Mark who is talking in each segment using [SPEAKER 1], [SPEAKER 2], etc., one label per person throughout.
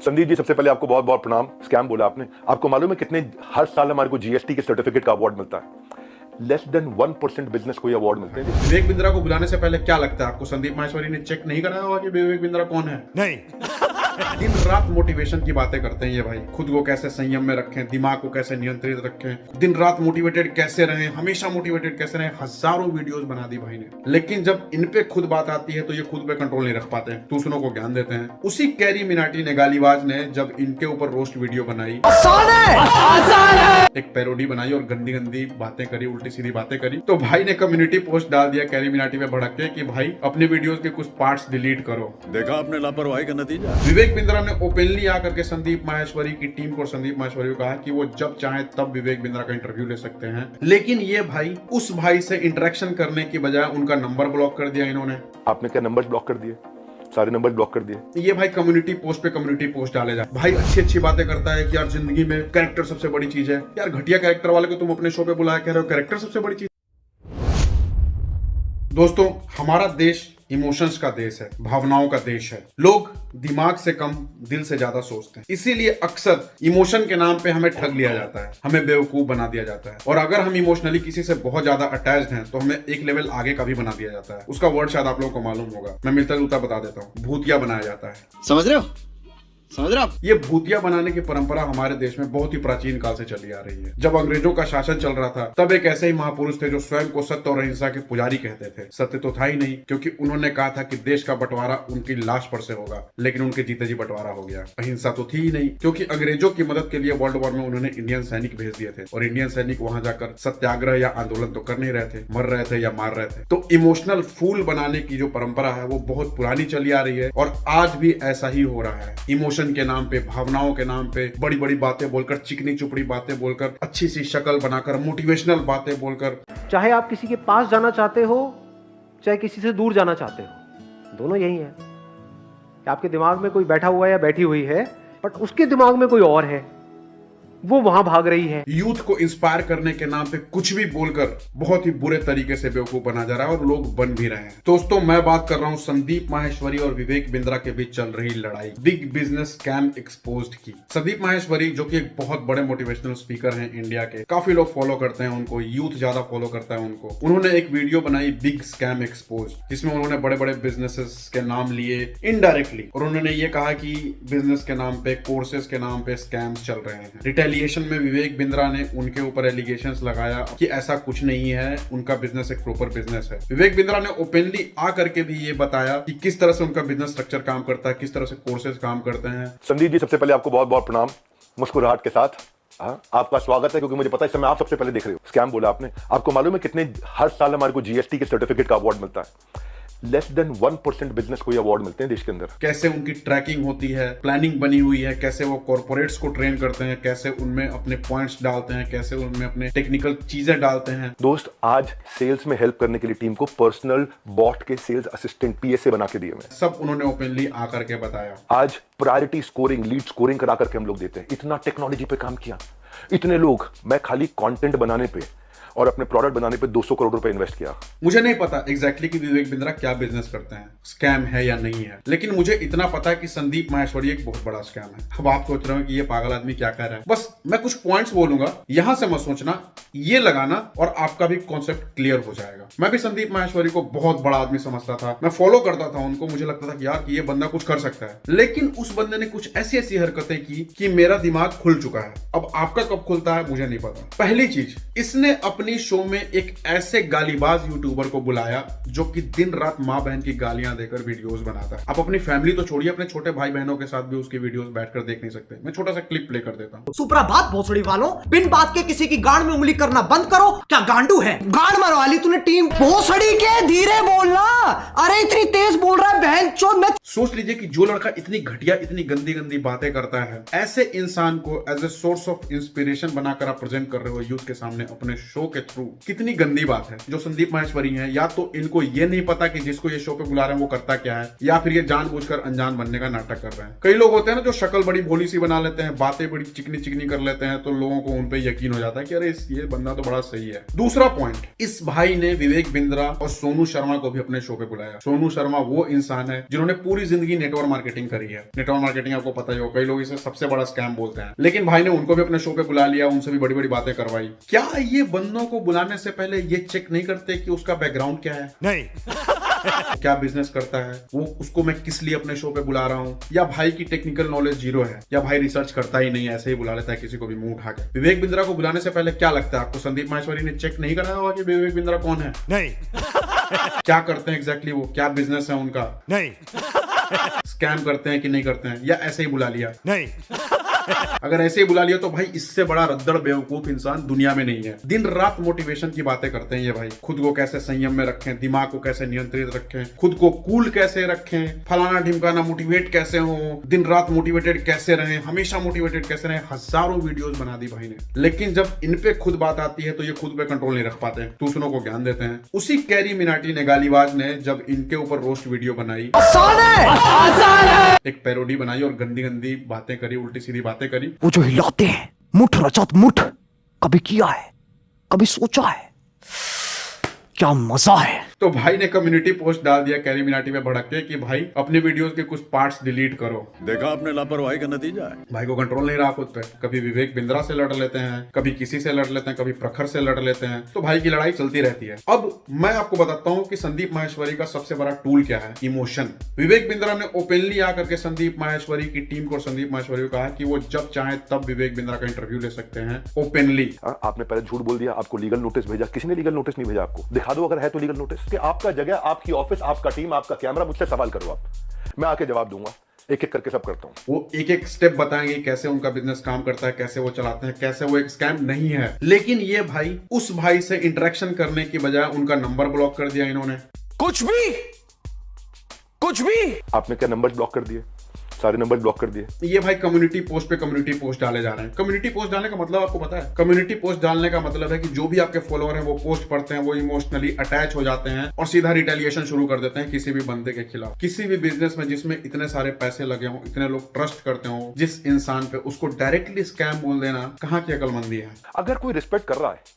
[SPEAKER 1] संदीप जी, सबसे पहले आपको बहुत बहुत प्रणाम। स्कैम बोला आपने। आपको मालूम है कितने हर साल हमारे को जीएसटी के सर्टिफिकेट का अवार्ड मिलता है? लेस देन 1% बिजनेस को ये अवार्ड मिलते हैं।
[SPEAKER 2] विवेक बिंद्रा को बुलाने से पहले क्या लगता है आपको, संदीप माहेश्वरी ने चेक नहीं कराया होगा कि विवेक बिंद्रा कौन है?
[SPEAKER 3] नहीं।
[SPEAKER 2] दिन रात मोटिवेशन की बातें करते हैं ये भाई। खुद को कैसे संयम में रखें, दिमाग को कैसे नियंत्रित रखें, दिन रात मोटिवेटेड कैसे रहें, हमेशा मोटिवेटेड कैसे रहें, हजारों वीडियोस बना दी भाई ने। लेकिन जब इन पे खुद बात आती है तो ये खुद पे कंट्रोल नहीं रख पाते हैं, दूसरों को ज्ञान देते हैं। उसी कैरी मिनाटी ने, गालीबाज ने, जब इनके ऊपर रोस्ट वीडियो बनाई, एक पैरोडी बनाई और गंदी गंदी बातें करी, उल्टी सीधी बातें करी, तो भाई ने कम्युनिटी पोस्ट डाल दिया कैरी मिनाटी पे भड़क के कि भाई अपनी वीडियोस के कुछ पार्ट्स डिलीट करो।
[SPEAKER 3] देखा आपने लापरवाही का नतीजा।
[SPEAKER 2] विवेक बिंद्रा ने ओपनली आकर के संदीप माहेश्वरी की टीम को, संदीप माहेश्वरी को कहा कि वो जब चाहे तब विवेक बिंद्रा का इंटरव्यू ले सकते हैं। लेकिन ये भाई उस भाई से इंटरेक्शन करने की बजाय उनका नंबर ब्लॉक कर दिया इन्होंने।
[SPEAKER 1] आपने क्या नंबर ब्लॉक कर दिए? सारे नंबर ब्लॉक कर दिए।
[SPEAKER 2] ये भाई कम्युनिटी पोस्ट पे कम्युनिटी पोस्ट डाले जाए। भाई अच्छी अच्छी बातें करता है कि यार जिंदगी में कैरेक्टर सबसे बड़ी चीज है। यार घटिया कैरेक्टर वाले को तुम अपने शो पे बुलाया कह रहे हो कैरेक्टर सबसे बड़ी चीज। दोस्तों, हमारा देश इमोशंस का देश है, भावनाओं का देश है। लोग दिमाग से कम दिल से ज्यादा सोचते हैं, इसीलिए अक्सर इमोशन के नाम पे हमें ठग लिया जाता है, हमें बेवकूफ बना दिया जाता है। और अगर हम इमोशनली किसी से बहुत ज्यादा अटैच्ड हैं तो हमें एक लेवल आगे का भी बना दिया जाता है। उसका वर्ड शायद आप लोगों को मालूम होगा, मैं मिलता जुलता बता देता हूँ, भूतिया बनाया जाता है।
[SPEAKER 3] समझ रहे हो? समझ रहे हो आप?
[SPEAKER 2] ये भूतिया बनाने की परंपरा हमारे देश में बहुत ही प्राचीन काल से चली आ रही है। जब अंग्रेजों का शासन चल रहा था तब एक ऐसे ही महापुरुष थे जो स्वयं को सत्य और अहिंसा के पुजारी कहते थे। सत्य तो था ही नहीं, क्योंकि उन्होंने कहा था कि देश का बंटवारा उनकी लाश पर से होगा, लेकिन उनके जीते जी बंटवारा हो गया। अहिंसा तो थी ही नहीं, क्योंकि अंग्रेजों की मदद के लिए वर्ल्ड वॉर में उन्होंने इंडियन सैनिक भेज दिए थे, और इंडियन सैनिक वहां जाकर सत्याग्रह या आंदोलन तो कर नहीं रहे थे, मर रहे थे या मार रहे थे। तो इमोशनल फूल बनाने की जो परंपरा है वो बहुत पुरानी चली आ रही है, और आज भी ऐसा ही हो रहा है। इमोशन के नाम पे, भावनाओं के नाम पे बड़ी बड़ी बातें बोलकर, चिकनी चुपड़ी बातें बोलकर, अच्छी सी शक्ल बनाकर, मोटिवेशनल बातें बोलकर,
[SPEAKER 4] चाहे आप किसी के पास जाना चाहते हो, चाहे किसी से दूर जाना चाहते हो, दोनों यही है कि आपके दिमाग में कोई बैठा हुआ है या बैठी हुई है, बट उसके दिमाग में कोई और है, वो वहां भाग रही है।
[SPEAKER 2] यूथ को इंस्पायर करने के नाम पे कुछ भी बोलकर बहुत ही बुरे तरीके से बेवकूफ बना जा रहा है, और लोग बन भी रहे हैं। दोस्तों, मैं बात कर रहा हूं संदीप माहेश्वरी और विवेक बिंद्रा के बीच चल रही लड़ाई, बिग बिजनेस स्कैम एक्सपोज्ड की। संदीप माहेश्वरी जो कि एक बहुत बड़े मोटिवेशनल स्पीकर हैं इंडिया के, काफी लोग फॉलो करते हैं उनको, यूथ ज्यादा फॉलो करता है उनको। उन्होंने एक वीडियो बनाई बिग स्कैम एक्सपोज, जिसमें उन्होंने बड़े बड़े बिजनेसेस के नाम लिए इनडायरेक्टली, और उन्होंने ये कहा कि बिजनेस के नाम पे, कोर्सेज के नाम पे स्कैम्स चल रहे हैं। रिटेलिएशन में विवेक बिंद्रा ने उनके ऊपर एलिगेशंस लगाया कि ऐसा कुछ नहीं है, उनका बिजनेस एक प्रॉपर बिजनेस है। विवेक बिंद्रा ने ओपनली आकर के भी ये बताया कि किस तरह से उनका बिजनेस स्ट्रक्चर काम करता है, किस तरह से कोर्सेज काम करते हैं।
[SPEAKER 1] संदीप जी, सबसे पहले आपको बहुत बहुत प्रणाम, मुस्कुराहट के साथ। आपका स्वागत है, क्योंकि मुझे पता है इस समय आप सबसे पहले देख रहे हो। स्कैम बोला आपने। आपको मालूम है कितने हर साल हमारे को जीएसटी के सर्टिफिकेट का अवार्ड मिलता है? लेस देन 1% बिजनेस को ये अवार्ड मिलते हैं देश के अंदर।
[SPEAKER 2] कैसे उनकी ट्रैकिंग होती है, प्लानिंग बनी हुई है, कैसे वो कॉर्पोरेट्स को ट्रेन करते हैं, कैसे उनमें अपने पॉइंट्स डालते हैं, कैसे उनमें अपने टेक्निकल चीजें डालते हैं।
[SPEAKER 1] दोस्त, आज सेल्स में हेल्प करने के लिए टीम को पर्सनल बॉट के सेल्स असिस्टेंट पीएसए बना के दिए हुए,
[SPEAKER 2] सब उन्होंने ओपनली आकर के बताया।
[SPEAKER 1] आज प्रायोरिटी स्कोरिंग, लीड स्कोरिंग करा करके हम लोग देते हैं। इतना टेक्नोलॉजी पे काम किया, इतने लोग। मैं खाली कंटेंट बनाने पे और अपने प्रोडक्ट बनाने पे 200 करोड़ रुपए इन्वेस्ट किया।
[SPEAKER 2] मुझे नहीं पता एग्जैक्टली कि विवेक बिंद्रा क्या बिजनेस करते हैं, स्कैम है या नहीं है, लेकिन मुझे इतना पता है कि संदीप माहेश्वरी एक बहुत बड़ा स्कैम है। अब आप सोच रहे हो कि ये पागल आदमी क्या कह रहा है। बस मैं कुछ पॉइंट्स बोलूंगा, यहां से मत सोचना, ये लगाना और आपका भी कॉन्सेप्ट क्लियर हो जाएगा। मैं भी संदीप माहेश्वरी को बहुत बड़ा आदमी समझता था, मैं फॉलो करता था उनको, मुझे लगता था कि यार ये बंदा कुछ कर सकता है। लेकिन उस बंदे ने कुछ ऐसी ऐसी हरकतें की कि मेरा दिमाग खुल चुका है। अब आपका कब खुलता है मुझे नहीं पता। पहली चीज, इसने अपनी शो में एक ऐसे गालीबाज यूट्यूबर को बुलाया जो कि दिन रात माँ बहन की गालियां देकर वीडियोस बनाता है। आप अपनी फैमिली तो छोड़िए, अपने छोटे भाई बहनों के साथ भी उसकी वीडियोस बैठकर देख नहीं सकते। मैं छोटा सा क्लिप प्ले कर देता हूँ।
[SPEAKER 5] सुप्रभात भोसड़ी वालों, बिन बात के किसी की गांड में उंगली करना बंद करो। क्या गांडू है? गांड मरवा ली तूने टीम। भोसड़ी के धीरे बोलना, अरे इतनी तेज बोल रहा है बहन चोद। मैं
[SPEAKER 2] सोच लीजिए कि जो लड़का इतनी घटिया, इतनी गंदी गंदी बातें करता है, ऐसे इंसान को as a source of inspiration बनाकर आप प्रेजेंट कर रहे हो यूथ के सामने, अपने शो के थ्रू। कितनी गंदी बात है। जो संदीप माहेश्वरी हैं, या तो इनको ये नहीं पता कि जिसको ये शो पे बुला रहे हैं वो करता क्या है, या फिर ये जानबूझकर अनजान बनने का नाटक कर रहे हैं। कई लोग होते हैं ना जो शक्ल बड़ी भोली सी बना लेते हैं, बातें बड़ी चिकनी चिकनी कर लेते हैं, तो लोगों को उन पे यकीन हो जाता है कि अरे ये बंदा तो बड़ा सही है। दूसरा पॉइंट, इस भाई ने विवेक बिंद्रा और सोनू शर्मा को भी अपने शो पे बुलाया। सोनू शर्मा वो इंसान है जिन्होंने पूरी जिंदगी नेटवर्क मार्केटिंग करी है। नेटवर्क मार्केटिंग आपको पता ही हो, कई लोग इसे सबसे बड़ा स्कैम बोलते हैं, लेकिन भाई ने उनको भी अपने शो पे बुला लिया, उनसे भी बड़ी बड़ी बातें करवाई। क्या ये बंदों को बुलाने से पहले ये चेक नहीं करते कि उसका बैकग्राउंड क्या है,
[SPEAKER 3] नहीं।
[SPEAKER 2] क्या बिजनेस करता है, वो उसको मैं किस लिए अपने शो पे बुला रहा हूँ, या भाई की टेक्निकल नॉलेज जीरो है, या भाई रिसर्च करता ही नहीं, ऐसे ही बुला लेता है किसी को भी मुंह उठा के। विवेक बिंद्रा को बुलाने से पहले क्या लगता है आपको, संदीप माहेश्वरी ने चेक नहीं कराया होगा कि विवेक बिंद्रा कौन है,
[SPEAKER 3] नहीं।
[SPEAKER 2] क्या करते हैं एग्जैक्टली वो, क्या बिजनेस है उनका,
[SPEAKER 3] नहीं।
[SPEAKER 2] स्कैम करते हैं कि नहीं करते हैं, या ऐसे ही बुला लिया।
[SPEAKER 3] नहीं।
[SPEAKER 2] अगर ऐसे ही बुला लिया तो भाई इससे बड़ा रद्दड़ बेवकूफ इंसान दुनिया में नहीं है। दिन रात मोटिवेशन की बातें करते हैं ये भाई, खुद को कैसे संयम में रखें, दिमाग को कैसे नियंत्रित रखें, खुद को कूल कैसे रखें, फलाना ढिमकाना, मोटिवेट कैसे हो, दिन रात मोटिवेटेड कैसे रहें, हमेशा मोटिवेटेड कैसे रहें। हजारों वीडियोस बना दी भाई ने, लेकिन जब इन पे खुद बात आती है तो ये खुद पे कंट्रोल नहीं रख पाते हैं, दूसरों को ज्ञान देते हैं। उसी कैरी मिनाटी ने, गालीबाज ने, जब इनके ऊपर रोस्ट वीडियो बनाई, एक पैरोडी बनाई और गंदी गंदी बातें करी, उल्टी सीधी बातें करी।
[SPEAKER 5] वो जो हिलाते हैं मुठ रचत मुठ, कभी किया है, कभी सोचा है, क्या मजा है।
[SPEAKER 2] तो भाई ने कम्युनिटी पोस्ट डाल दिया कैरी मिनाटी में भड़क के कि भाई अपने वीडियोस के कुछ पार्ट्स डिलीट करो।
[SPEAKER 3] देखा आपने लापरवाही का नतीजा है।
[SPEAKER 2] भाई को कंट्रोल नहीं रहा खुद पे, कभी विवेक बिंद्रा से लड़ लेते हैं, कभी किसी से लड़ लेते हैं, कभी प्रखर से लड़ लेते हैं, तो भाई की लड़ाई चलती रहती है। अब मैं आपको बताता हूँ कि संदीप माहेश्वरी का सबसे बड़ा टूल क्या है, इमोशन। विवेक बिंद्रा ने ओपनली आकर के संदीप माहेश्वरी की टीम को और संदीप माहेश्वरी को कहा कि वो जब चाहे तब विवेक बिंद्रा का इंटरव्यू ले सकते हैं ओपनली।
[SPEAKER 1] आपने पहले झूठ बोल दिया, आपको लीगल नोटिस भेजा, किसी ने लीगल नोटिस नहीं भेजा आपको, दिखा दो अगर है तो लीगल नोटिस, कि आपका जगह, आपकी ऑफिस, आपका टीम, आपका कैमरा, मुझसे सवाल करो आप, मैं आके जवाब दूंगा, एक एक करके सब करता हूं।
[SPEAKER 2] वो एक एक स्टेप बताएंगे कैसे उनका बिजनेस काम करता है, कैसे वो चलाते हैं, कैसे वो एक स्कैम नहीं है। लेकिन ये भाई उस भाई से इंटरेक्शन करने की बजाय उनका नंबर ब्लॉक कर दिया इन्होंने।
[SPEAKER 3] कुछ भी।
[SPEAKER 1] आपने क्या नंबर ब्लॉक कर दिए, सारे नंबर ब्लॉक कर दिए।
[SPEAKER 2] ये भाई कम्युनिटी पोस्ट पे कम्युनिटी पोस्ट डाले जा रहे हैं। कम्युनिटी पोस्ट डालने का मतलब आपको पता है, कम्युनिटी पोस्ट डालने का मतलब है कि जो भी आपके फॉलोअर हैं वो पोस्ट पढ़ते हैं, वो इमोशनली अटैच हो जाते हैं और सीधा रिटेलिएशन शुरू कर देते हैं किसी भी बंदे के खिलाफ। किसी भी बिजनेस में जिसमें इतने सारे पैसे लगे हों, इतने लोग ट्रस्ट करते हो जिस इंसान पे, उसको डायरेक्टली स्कैम बोल देना कहाँ की अकलमंदी है।
[SPEAKER 1] अगर कोई रिस्पेक्ट कर रहा है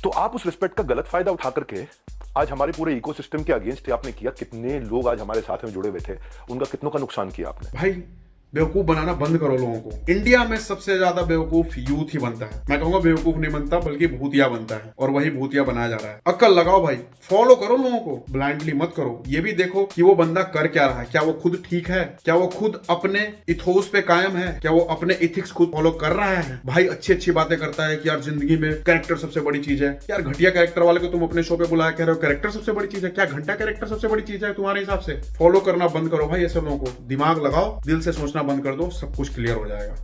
[SPEAKER 1] तो आप उस रिस्पेक्ट का गलत फायदा उठा करके आज हमारे पूरे इकोसिस्टम के अगेंस्ट आपने किया। कितने लोग आज हमारे साथ में जुड़े हुए थे, उनका कितनों का नुकसान किया आपने।
[SPEAKER 2] भाई बेवकूफ बनाना बंद करो लोगों को। इंडिया में सबसे ज्यादा बेवकूफ यूथ ही बनता है। मैं कहूंगा बेवकूफ नहीं बनता बल्कि भूतिया बनता है, और वही भूतिया बनाया जा रहा है। अक्ल लगाओ भाई, फॉलो करो लोगों को, ब्लाइंडली मत करो। ये भी देखो कि वो बंदा कर क्या रहा है, क्या वो खुद ठीक है, क्या वो खुद अपने इथोस पे कायम है, क्या वो अपने इथिक्स खुद फॉलो कर रहा है। भाई अच्छी अच्छी बातें करता है कि यार जिंदगी में कैरेक्टर सबसे बड़ी चीज है। यार घटिया कैरेक्टर वाले को तुम अपने शो पे बुलाया, कह रहे हो कैरेक्टर सबसे बड़ी चीज है। क्या घंटा कैरेक्टर सबसे बड़ी चीज है तुम्हारे हिसाब से? फॉलो करना बंद करो भाई ऐसे लोगों को, दिमाग लगाओ, दिल से सोचना बंद कर दो, सब कुछ क्लियर हो जाएगा।